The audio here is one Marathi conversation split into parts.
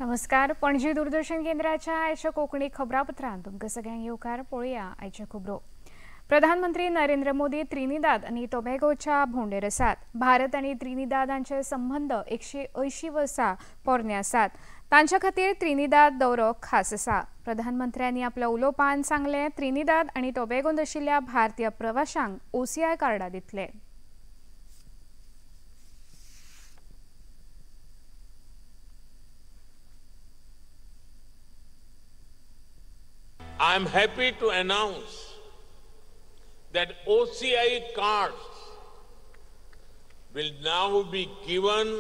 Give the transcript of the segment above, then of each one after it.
नमस्कार. पणजी दूरदर्शन केंद्राच्या आयच्या कोकणी खबरापत्रांत तुमकां सगळ्यांक येवकार. पळोवया आयच्यो खबरो. प्रधानमंत्री नरेंद्र मोदी त्रिनिदाद आनी टोबॅगोच्या भोंवडेर आसात. भारत आनी त्रिनिदादांचे संबंद 180 वर्सां पोरणे आसात. तांचे खातीर त्रिनिदाद दौरो खास आसा. प्रधानमंत्र्यांनी आपल्या उलोवपांत सांगलें त्रिनिदाद आनी टोबॅगोंत आशिल्ल्या भारतीय प्रवाशांक OCI कार्डां दितले. I am happy to announce that OCI cards will now be given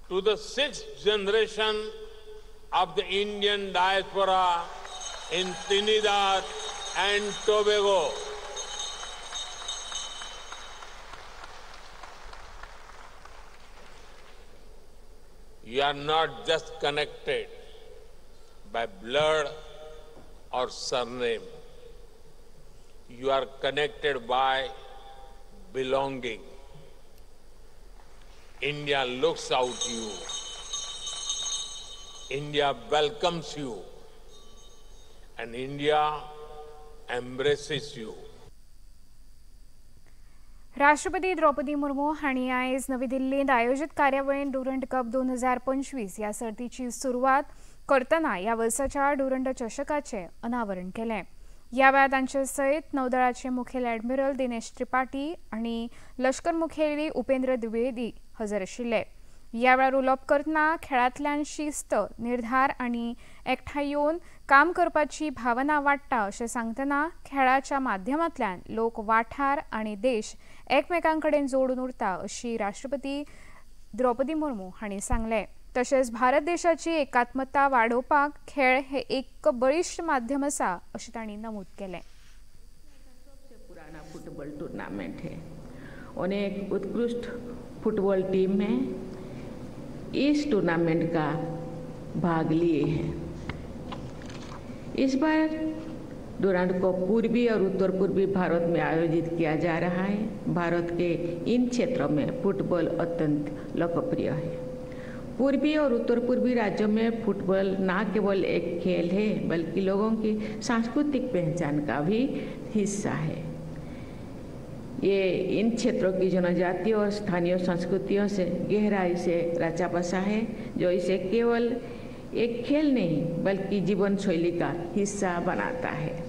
to the 6th generation of the Indian diaspora in Trinidad and Tobago. You are not just connected by blood or surname. You are connected by belonging. India looks out you. India welcomes you. And India embraces you. राष्ट्रपती द्रौपदी मुर्मू हांणी आयज नवी दिल्लींत आयोजीत कार्यावळींत ड्युरंड कप 2025 ह्या सर्तीची सुरवात करतना ह्या वर्साच्या ड्युरंड चषकाचें अनावरण केलें. ह्या वेळार तांचे सयत नौदळाचे मुखेल एडमिरल दिनेश त्रिपाठी आनी लश्कर मुखेली उपेंद्र द्विवेदी हजर आशिल्ले. ह्या वेळार उलोवप करतना खेळांतल्यान शिस्त, निर्धार आनी एकठांय येवन काम करपाची भावना वाडटा अशें सांगतना खेळाच्या माध्यमांतल्यान लोक वाठार आनी देश एकमेकांकडेन जोडून उरता अशी राष्ट्रपती द्रौपदी मुर्मू हांणी सांगलें. तशेंच भारत देशाची एकात्मता वाडोवपाक खेळ हे एक बळिश्ठ माध्यम आसा अशें तांणी नमूद केलें. सबसे पुराना फुटबॉल टूर्नामेंट है. अनेक उत्कृष्ट फुटबॉल टीम में इस टूर्नामेंट का भाग लिए हैं. इस बार डुरांड को पूर्वी और उत्तर पूर्वी भारत में आयोजित किया जा रहा है. भारत के इन क्षेत्रों में फुटबॉल अत्यंत लोकप्रिय है. पूर्वी और उत्तर पूर्वी राज्यों में फुटबॉल न केवल एक खेल है बल्कि लोगों की सांस्कृतिक पहचान का भी हिस्सा है. ये इन क्षेत्रों की जनजातियों और स्थानीय संस्कृतियों से गहराई से रचा बसा है, जो इसे केवल एक खेल नहीं बल्कि जीवन शैली का हिस्सा बनाता है.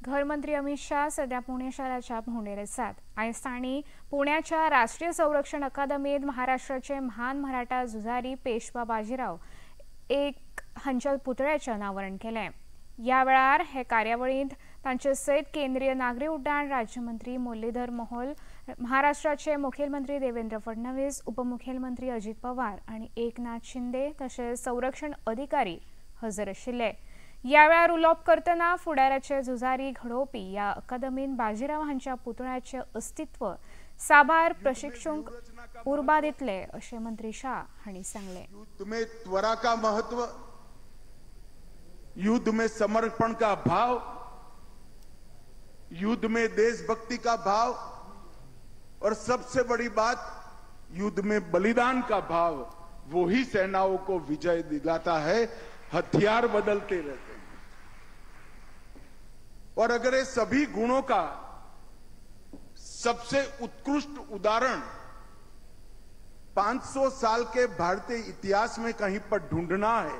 गृहमंत्री अमित शाह सध्या पुणे शहराच्या भोंवडेर आसात. आयज तांणी पुण्याच्या राष्ट्रीय संरक्षण अकादमीत महाराष्ट्राचे महान मराठा झुजारी पेशवा बाजीराव हांच्या पुतळ्याचें अनावरण केलें. ह्या वेळार हे कार्यावळींत तांचे सयत केंद्रीय नागरी उड्डाण राज्यमंत्री मुरलीधर मोहोळ, महाराष्ट्राचे मुखेलमंत्री देवेंद्र फडणवीस, उपमुखेलमंत्री अजित पवार आनी एकनाथ शिंदे तशेंच संरक्षण अधिकारी हजर आशिल्ले. ह्या वेळार उलोवप करतना फुडाराचे झुजारी घडोवपी ह्या अकादमीन बाजीराव हांच्या पुतळ्याचें अस्तित्व साबार प्रशिक्षुंक उर्बा दितले अशें मंत्री शाह हांणी सांगलें. युद्ध में त्वरा का महत्व, युद्ध में समर्पण का भाव, युद्ध में देशभक्ति का भाव और सबसे बड़ी बात युद्ध में बलिदान का भाव वो ही सेनाओं को विजय दिलाता है. हथियार बदलते रहते हैं और अगर ये सभी गुणों का सबसे उत्कृष्ट उदाहरण 500 साल के भारतीय इतिहास में कहीं पर ढूंढना है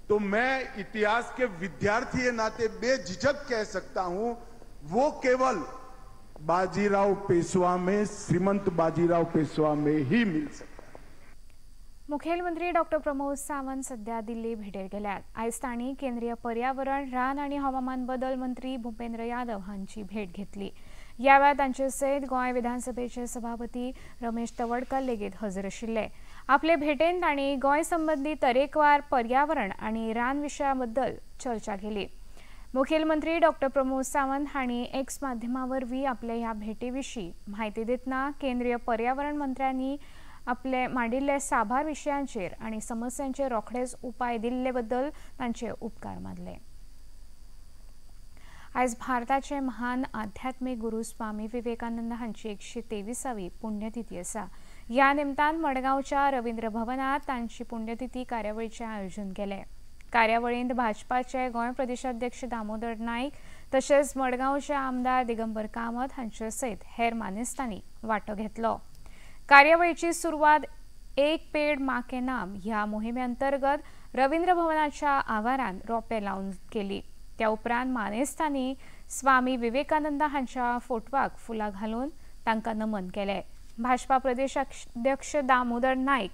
तो मैं इतिहास के विद्यार्थी के नाते बेझिझक कह सकता हूं, वो केवल बाजीराव पेशवा में, श्रीमंत बाजीराव पेशवा में ही मिल सकता. मुखेलमंत्री डॉक्टर प्रमोद सावंत सध्या दिल्ली भेटेर गेल्यात. आयज तांणी केंद्रीय पर्यावरण, रान आनी हवामान बदल मंत्री भुपेंद्र यादव हांची भेट घेतली. ह्या वेळार तांचे सयत गोंय विधानसभेचे सभापती रमेश तवडकर लेगीत हजर आशिल्ले. आपले भेटेन तांणी गोंय संबंधी तरेकवार पर्यावरण आनी रान विशयां बद्दल चर्चा केली. मुखेलमंत्री डॉक्टर प्रमोद सावंत हांणी एक्स माध्यमा वरवीं आपल्या ह्या भेटे विशीं म्हायती दितना केंद्रीय पर्यावरण मंत्र्यांनी आपले मांडिल्ले साबार विशयांचेर आनी समस्यांचेर रोखडेच उपाय दिल्ले बद्दल तांचे उपकार मानले. आज भारताचे महान आध्यात्मिक गुरु स्वामी विवेकानंद हांची 123वी पुण्यतिथी आसा. या निमतान मडगावच्या रवींद्र भवनात तांची पुण्यतिथी कार्यावळीचे आयोजन केले। कार्यावळींत भाजपाचे गोंय प्रदेशाध्यक्ष दामोदर नाईक तशेंच मडगावचे आमदार दिगंबर कामत हांचे सयत हेर मानेस्तांनी वांटो घेतलो। कार्यावळीची सुरवात एक पेड़ माँ के नाम ह्या मोहिमे अंतर्गत रवींद्र भवनाच्या आवारान रोपे लावन केली। त्या उपरांत मानेस्तांनी स्वामी विवेकानंद हांच्या फोटवाक फुलां घालून तांकां नमन केले। भाजपा प्रदेशाध्यक्ष दामोदर नाईक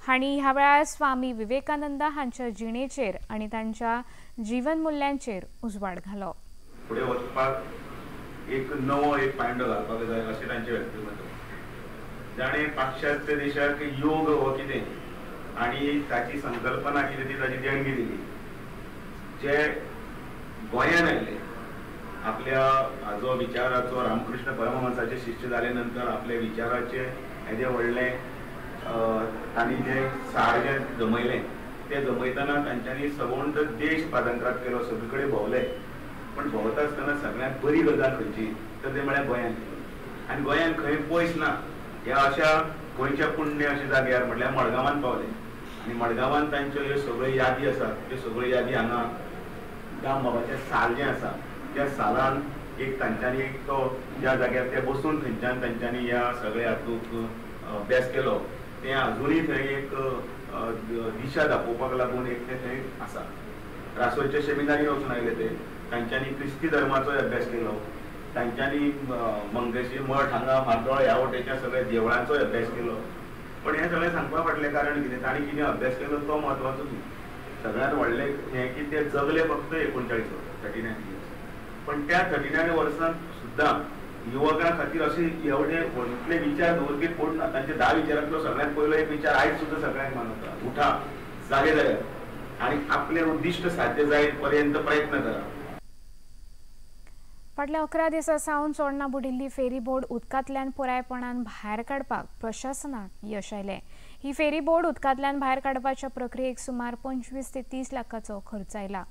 हांणी ह्या वेळार स्वामी विवेकानंद हांच्या जिणेचेर आनी तांच्या जीवन मूल्यांचेर उजवाड घालो। फुडें वचपाक एक नवो पांयंडो घालपाक जाय अशें तांचें व्यक्तिमत्व। जाणे पाश्चात्य देशाक योग हो कितें आनी ताची संकल्पना कितें ती ताची देणगी दिली। जे गोंयांत आयले आपल्या हाजो विचाराचो रामकृष्ण परमहंसाचे शिष्य जाले नंतर आपले विचाराचे हेजे व्हडले तांणी जे सार जे जमयलें ते जमयतना तांच्यांनी सबंद देश पादांतरात केलो, सगळे कडेन भोंवले। पण भोंवता आसतना सगळ्यांत बरी गजाल खंयची तर ते म्हळ्यार गोंयांत केलो। आनी गोंयांत खंय पयस ना ह्या अशा गोंयच्या पुण्य अशा जाग्यार म्हटल्यार मडगांवांत पावले। आनी मडगांवांत तांच्यो ह्यो सगळ्यो यादी आसात, त्यो सगळ्यो यादी हांगा दाम बाबाचें साल जें आसा त्या सालान एक तांच्यांनी एक तो ज्या जाग्यार ते बसून थंयच्यान तांच्यांनी ह्या सगळ्या हातूंत अभ्यास केलो तें अजुनूय थंय एक दिशा दाखोवपाक लागून एक ते थंय आसा। रासोलच्या सेमिनारीन वचून आयले ते, तांच्यांनी क्रिस्ती धर्माचोय अभ्यास केलो, तांच्यांनी मंगेशी मठ हांगा म्हाड्डोळ ह्या वटेच्या सगळ्या देवळांचोय अभ्यास केलो। पण हें सगळें सांगपा फाटलें कारण कितें, तांणी कितें अभ्यास केलो तो म्हत्वाचो न्ही। सगळ्यांत व्हडलें हें की ते जगले फक्त 39 वर्स 39 इयर्स। पण त्या 39 वर्सांत सुद्दां युवकां खातीर अशे एवढे व्हडले विचार दवरपी कोण ना। तांचे 10 विचारांतलो सगळ्यांत पयलो एक विचार आयज सुद्दां सगळ्यांक मानवता, उठा, जागे जायात आनी आपले उद्दिश्ट साध्य जाय पर्यंत प्रयत्न करा। फाटल्या 11 दिसां सावन चोडणा बुडिल्ली फेरी बोट उदकांतल्यान पुरायपणान भायर काडपाक प्रशासनाक यश आयलें। ही फेरी बोट उदकांतल्यान भायर काडपाच्या प्रक्रियेक सुमार 25 ते 30 लाखांचो खर्च आयला।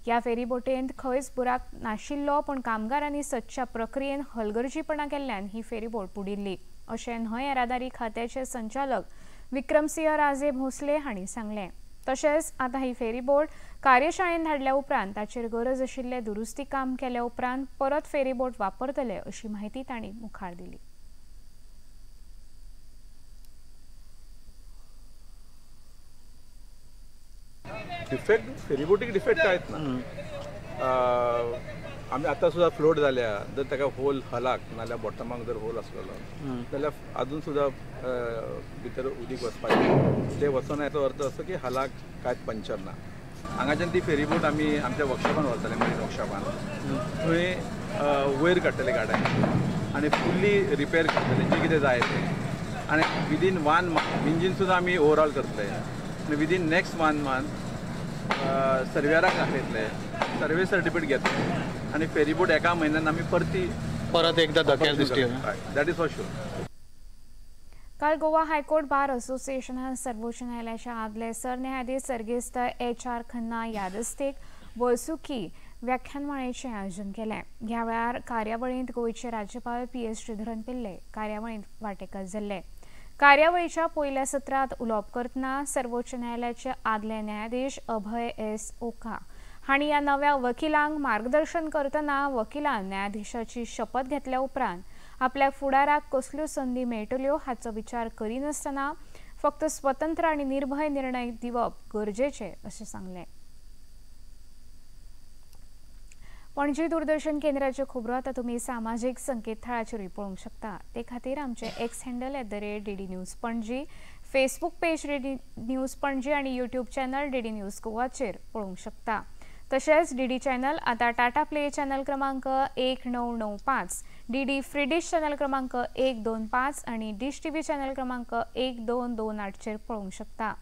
ह्या फेरी बोटेंत खंयच बुराक नाशिल्लो, पण कामगारांनी सदच्या प्रक्रियेन हलगर्जीपणा केल्ल्यान ही फेरी बोट बुडिल्ली अशें न्हंय येरादारी खात्याचे संचालक विक्रमसिंह राजे भोसले हांणी सांगलें। तशेंच आतां ही फेरी बोट कार्यशाळेंत धाडल्या उपरांत ताचेर गरज आशिल्लें दुरुस्ती काम केल्या उपरांत परत फेरी बोट वापरतले अशी माहिती तांणी मुखार दिली। डिफेक्ट फेरी बोटीक डिफेक्ट कांयच ना। आमी आतां सुद्दां फ्लोट जाल्या जर ताका होल हलाक नाल्यार बॉटमाक जर होल आसलेलो जाल्यार अजून सुद्दां भितर उदीक वचपाचें, ते वचोन याचो अर्थ असो की हलाक कांयच पंचर ना। हांगाच्यान ती फेरी बोट आमी आमच्या वर्कशॉपान व्हरताले, मरीन वर्कशॉपान थंय वयर काडटले गाड्यांक आनी फुल्ली रिपेर करतले जें कितें जाय तें। आनी विदीन 1 मंथ इंजीन सुद्दां आमी ओवरऑल करतले आनी विदीन नेक्स्ट 1 मंथ सर्वेराक दाखयतले, सर्वे सर्टिफिकेट घेतले आनी फेरी बोट एका म्हयन्यान आमी परत एकदा धक्यार दिसतली। That is for sure. काल गोवा हायकोर्ट बार असोसिएशनान सर्वोच्च न्यायालयाच्या आदले सरन्यायाधीश सर्गेस्त HR खन्ना यादस्तेक वर्सुकी व्याख्यानमाळेचें आयोजन केलें। ह्या वेळार कार्यावळींत गोंयचे राज्यपाल PS श्रीधरन पिल्ले कार्यावळींत वांटेकार जाल्ले। कार्यावळीच्या पयल्या सत्रांत उलोवप करतना सर्वोच्च न्यायालयाचे आदले न्यायाधीश अभय S. ओका हांणी ह्या नव्या वकिलांक मार्गदर्शन करतना वकिलान न्यायाधीशाची शपथ घेतल्या उपरांत आपल्या फुडाराक कसल्यो संदी मेळटल्यो हाचो विचार करिनासतना फक्त स्वतंत्र आनी निर्भय निर्णय दिवप गरजेचें अशें सांगलें। पणजी दूरदर्शन केंद्राच्यो खबरो आतां तुमी सामाजीक संकेतथळाचेरूय पळोवंक शकता। ते खातीर आमचे X handle @DD news Panaji, Facebook page DD news Panaji आनी यूट्यूब चॅनल DD न्यूज गोवाचेर पळोवंक शकता। तशेंच DD चॅनल आतां टाटा प्ले चॅनल क्रमांक 1995, DD फ्री डिश चॅनल क्रमांक 125 आनी डिश TV चॅनल क्रमांक 1228 चेर पळोवंक शकता।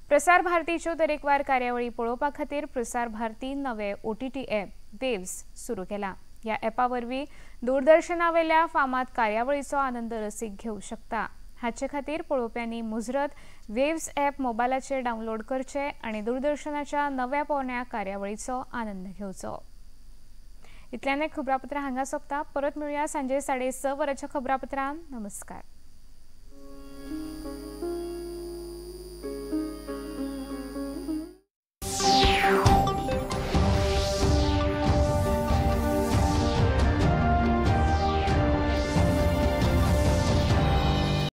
प्रसार भारतीच्यो तरेकवार कार्यावळी पळोवपा खातीर प्रसार भारती नवे OTT ॲप वेव्स सुरू केला। ह्या ॲपा वरवीं दूरदर्शना वयल्या फामाद कार्यावळीचो आनंद रसीक घेवंक शकता। हाचे खातीर पळोवप्यांनी मुजरत वेव्स ॲप मोबायलाचेर डावनलोड करचें आनी दूरदर्शनाच्या नव्या पोरण्या कार्यावळीचो आनंद घेवचो। इतल्यान खबरापत्रां हांगा सोंपता। परत मेळुया सांजे 6:30 वरांच्या खबरापत्रांत। नमस्कार।